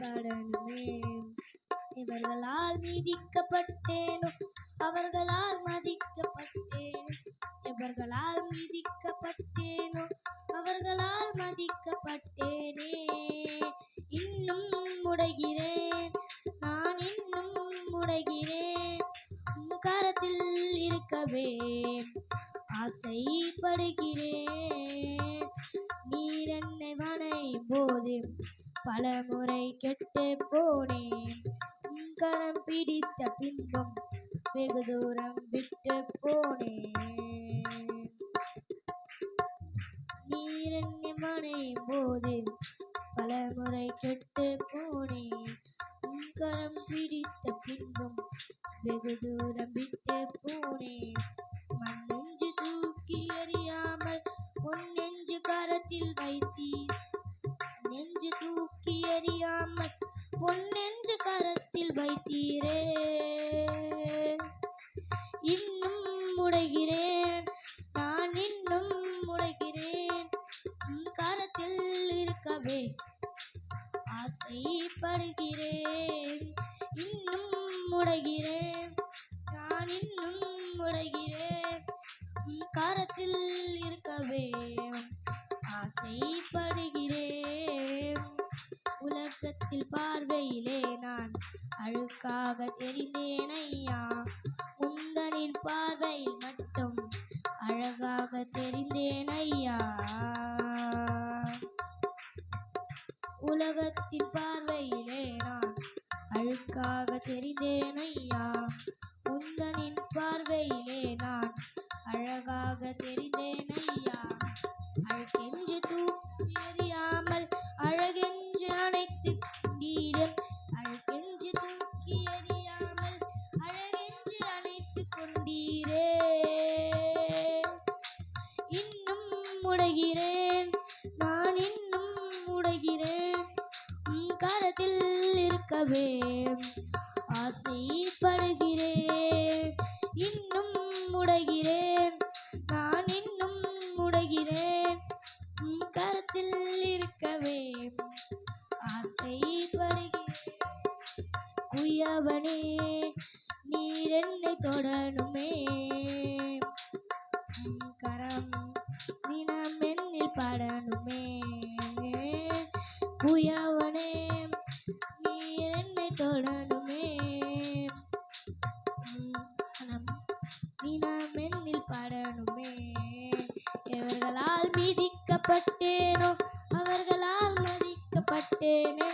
படணுமே. இவர்களால் மீதிக்கப்பட்டேனோ அவர்களால் மதிக்கப்பட்டேனோ. இவர்களால் மீதிக்கப்பட்டேனோ அவர்களால் மதிக்கப்பட்டேனே. இன்னும் முடைகிறேன், நான் இன்னும் முடைகிறேன். உம் கரத்தில் இருக்கவே ஆசைப்படுகிறேன். நீர் என்னை வணையும் போது பல முறை கெட்டு போனேன். உம் கரம் பிடித்த பின்பும் வெகு தூரம் விட்டு போனேன். நீர் என்னை வணையும் போது பல முறை கெட்டு போனேன். உம் கரம் பிடித்த பின்பும் வெகு தூரம் விட்டு போனேன். மண் நெஞ்சு தூக்கி எறியாமல் உன் நெஞ்சு கரத்தில் வைத்தீர். நெஞ்சு தூக்கி எறியாமல் உன் நெஞ்சு கரத்தில் வைத்தீரே. இன்னும் முடைகிறேன், நான் இன்னும் முடைகிறேன். உன் கரத்தில் இருக்கவே ஆசைப்படுகிறேன். இன்னும் முடைகிறேன், நான் இன்னும் முடைகிறேன். உன் கரத்தில் இருக்கவே ஆசைப்படுகிறேன். உலகத்தில் பார்வையிலே நான் அழுக்காக தெரிந்தேன் ஐயா. உந்தனின் பார்வையில் மட்டும் அழகாக தெரிந்தேன் ஐயா. உலகத்தின் பார்வையிலே நான் அழுக்காக தெரிந்தேன் ஐயா. உந்தனின் பார்வையிலே நான் அழகாக தெரிந்தேன் ஐயா. அழுக்கென்று தூக்கி எறியாமல் அழகென்று அணைத்து கொண்டீரே. அழுக்கென்று தூக்கி எறியாமல் அழகென்று அணைத்து கொண்டீரே. இன்னும் முடைகிறேன், நான் இன்னும் முடைகிறேன். உம் கரத்தில் இருக்கவே ஆசைப்படுகிறேன். இன்னும் முடைகிறேன், நான் இன்னும் முடைகிறேன். உம் கரத்தில் இருக்கவே ஆசைப்படுகிறேன். குயவனே நீர் என்னை தொடணுமே. உம் கரம் தினம் என்னில் படணுமே. குயவனே நீர் என்னை தொடணுமே. கரம் தினம் என்னில் படணுமே. எவர்களால் மீதிக்கப்பட்டேனோ அவர்களால் மதிக்கப்பட்டேனே.